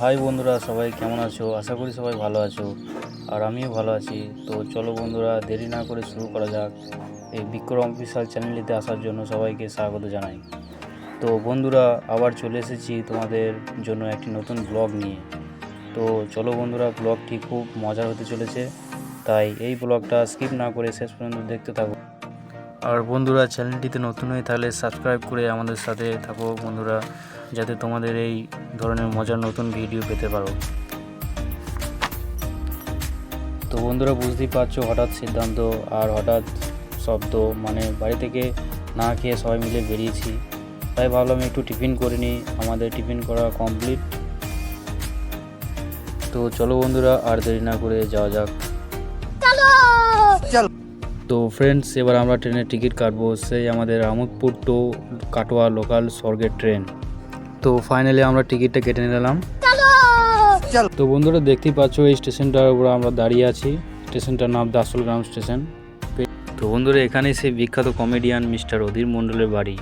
High বন্ধুরা, সবাই কেমন আছো? আশা করি সবাই ভালো আছো, আর আমিও ভালো আছি। তো চলো বন্ধুরা, দেরি না করে শুরু করা যাক। এই বিক্রম অফিসিয়াল চ্যানেলটিতে আসার জন্য সবাইকে স্বাগত জানাই। তো বন্ধুরা, আবার চলে এসেছি তোমাদের জন্য একটি নতুন ব্লগ নিয়ে। তো চলো বন্ধুরা, ব্লগটি খুব মজার হতে চলেছে, তাই এই ব্লগটা স্কিপ না করে শেষ পর্যন্ত দেখতে থাকো। আর বন্ধুরা, চ্যানেলটিতে নতুন হয়ে থাকলে সাবস্ক্রাইব করে আমাদের সাথে থাকো বন্ধুরা, যাতে তোমাদের এই ধরনের মজার নতুন ভিডিও পেতে পারো। তো বন্ধুরা, বুঝতেই পারছো, হঠাৎ সিদ্ধান্ত আর হঠাৎ শব্দ, মানে বাড়ি থেকে না খেয়ে সবাই মিলে বেরিয়েছি। তাই ভাবলাম একটু টিফিন করে নিই। আমাদের টিফিন করা কমপ্লিট। তো চলো বন্ধুরা, আর দেরি না করে যাওয়া যাক। তো ফ্রেন্ডস, এবার আমরা ট্রেনের টিকিট কাটবো, সেই আমাদের আহমদপুর টু কাটোয়া লোকাল স্বর্গের ট্রেন। তো ফাইনালি আমরা টিকিটটা কেটে নিলাম। তো বন্ধুরা, দেখতেই পাচ্ছ এই স্টেশনটার উপর আমরা দাঁড়িয়ে আছি। স্টেশনটার নাম দাসলগ্রাম স্টেশন। তো বন্ধুরা, এখানেই সেই বিখ্যাত কমেডিয়ান মিস্টার অধীর মণ্ডলের বাড়ি।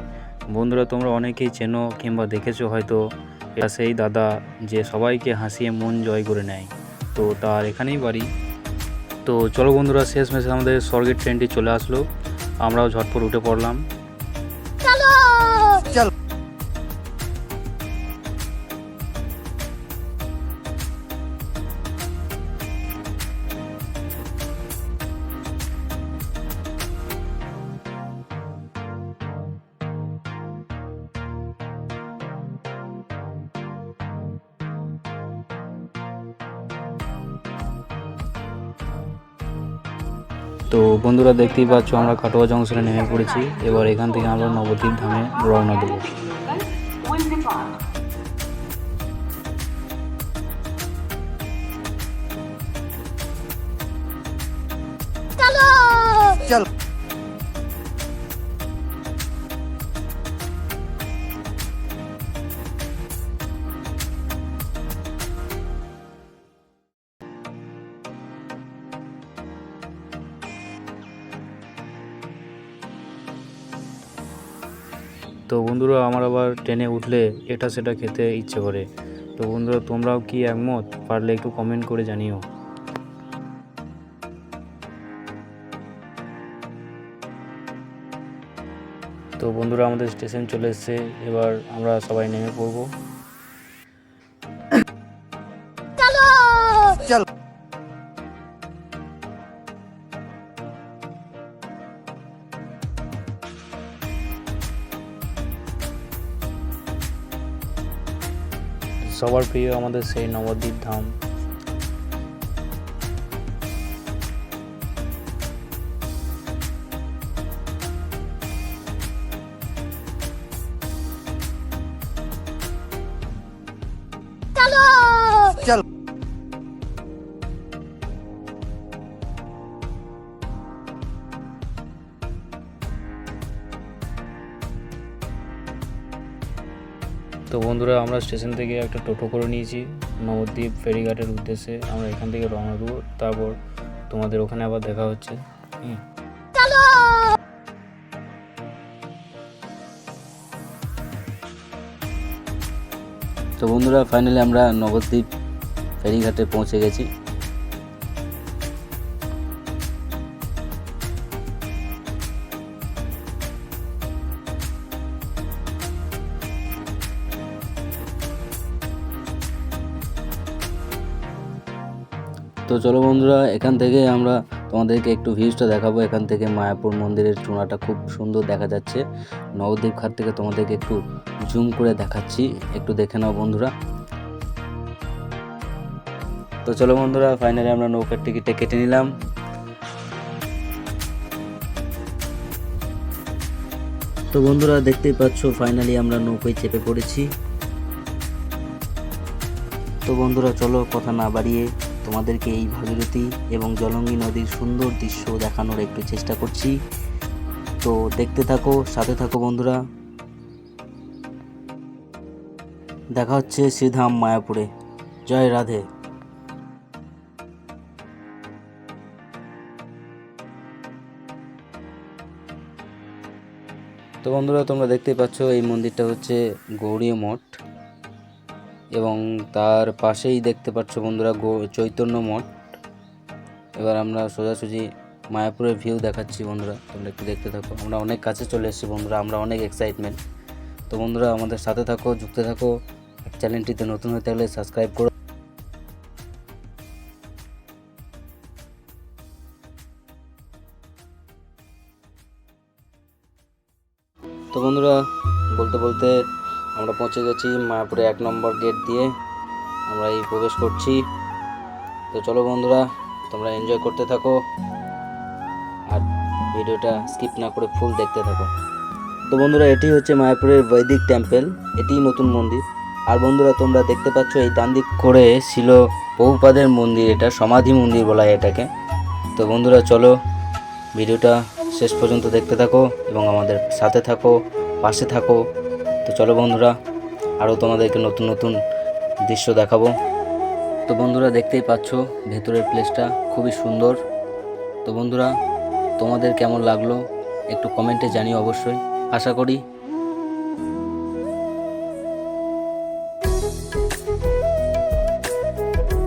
বন্ধুরা, তোমরা অনেকেই চেনো কিংবা দেখেছো হয়তো। এটা সেই দাদা যে সবাইকে হাসিয়ে মন জয় করে নেয়। তো তার এখানেই বাড়ি। তো চলো বন্ধুরা, শেষমেশ আমাদের স্বর্গের ট্রেনটি চলে আসলো। আমরাও ঝটপট উঠে পড়লাম। তো বন্ধুরা, দেখতেই পাচ্ছ আমরা কাটোয়া জংশনে নেমে পড়েছি। এবার এখান থেকে আমরা নবদ্বীপ ধামে রওনা দেবো। তো বন্ধুরা, আমার আবার ট্রেনে উঠলে এটা সেটা খেতে ইচ্ছে করে। তো বন্ধুরা, তোমরাও কি একমত? পারলে একটু কমেন্ট করে জানিও। তো বন্ধুরা, আমাদের স্টেশন চলে এসেছে। এবার আমরা সবাই নেমে পড়বো। সবার প্রিয় আমাদের সেই নবদ্বীপ ধাম। তো বন্ধুরা, আমরা স্টেশন থেকে একটা টোটো করে নিয়েছি নবদ্বীপ ফেরিঘাটের উদ্দেশ্যে। আমরা এখান থেকে রওনা দেবো, তারপর তোমাদের ওখানে আবার দেখা হচ্ছে। তো বন্ধুরা, ফাইনালি আমরা নবদ্বীপ ফেরিঘাটে পৌঁছে গেছি। তো চলো বন্ধুরা, এখান থেকে আমরা তোমাদেরকে একটু ভিউজটা দেখাবো। এখান থেকে মায়াপুর মন্দিরের চূড়াটা খুব সুন্দর দেখা যাচ্ছে। নবদ্বীপ ঘাট থেকে তোমাদেরকে একটু জুম করে দেখাচ্ছি, একটু দেখে নাও বন্ধুরা। তো চলো বন্ধুরা, ফাইনালি আমরা নৌকার টিকিটটা কেটে নিলাম। তো বন্ধুরা, দেখতেই পাচ্ছ ফাইনালি আমরা নৌকায় চেপে পড়েছি। তো বন্ধুরা, চলো কথা না বাড়িয়ে তোমাদেরকে এই ভাগীরথী এবং জলঙ্গি নদীর সুন্দর দৃশ্য দেখানোর একটু চেষ্টা করছি। তো দেখতে থাকো, সাথে থাকো বন্ধুরা। দেখা হচ্ছে শ্রীধাম মায়াপুরে। জয় রাধে। তো বন্ধুরা, তোমরা দেখতেই পাচ্ছ এই মন্দিরটা হচ্ছে গৌড়ীয় মঠ। এবং তার পাশেই দেখতে পাচ্ছ বন্ধুরা চৈতন্য মঠ। এবার আমরা সোজাসুজি মায়াপুরের ভিউ দেখাচ্ছি বন্ধুরা, তোমরা একটু দেখতে থাকো। আমরা অনেক কাছে চলে এসেছি বন্ধুরা, আমরা অনেক এক্সাইটমেন্ট। তো বন্ধুরা আমাদের সাথে থাকো, যুক্ত থাকো। চ্যানেলটিতে নতুন হয়ে থাকলে সাবস্ক্রাইব করো। তো বন্ধুরা বলতে বলতে আমরা পৌঁছে গেছি মায়াপুরে 1 নম্বর গেট দিয়ে আমরা এই প্রবেশ করছি। তো চলো বন্ধুরা তোমরা এনজয় করতে থাকো আর ভিডিওটা স্কিপ না করে ফুল দেখতে থাকো। তো বন্ধুরা এটি হচ্ছে মায়াপুরের বৈদিক টেম্পল, এটিই নতুন মন্দির। আর বন্ধুরা তোমরা দেখতে পাচ্ছ এই ডান দিক করে ছিল বহুপাদের মন্দির, এটা সমাধি মন্দির বলা হয় এটাকে। তো বন্ধুরা চলো ভিডিওটা শেষ পর্যন্ত দেখতে থাকো এবং আমাদের সাথে থাকো, পাশে থাকো। তো চলো বন্ধুরা আরও তোমাদেরকে নতুন নতুন দৃশ্য দেখাবো। তো বন্ধুরা দেখতেই পাচ্ছ ভেতরের প্লেসটা খুবই সুন্দর। তো বন্ধুরা তোমাদের কেমন লাগলো একটু কমেন্টে জানিও অবশ্যই, আশা করি।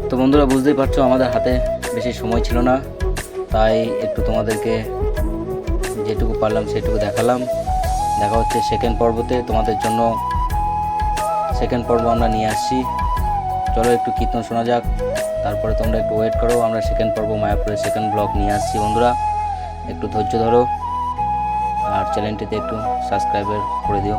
তো বন্ধুরা বুঝতেই পারছো আমাদের হাতে বেশি সময় ছিল না, তাই একটু তোমাদেরকে যেটুকু পারলাম সেটুকু দেখালাম। দেখা হচ্ছে সেকেন্ড পর্বতে, তোমাদের জন্য সেকেন্ড পর্ব আমরা নিয়ে আসছি। চলো একটু কীর্তন শোনা যাক, তারপরে তোমরা একটু ওয়েট করো, আমরা সেকেন্ড পর্ব মায়াপুরের সেকেন্ড ব্লগ নিয়ে আসছি। বন্ধুরা একটু ধৈর্য ধরো আর চ্যানেলটিতে একটু সাবস্ক্রাইবার করে দিও।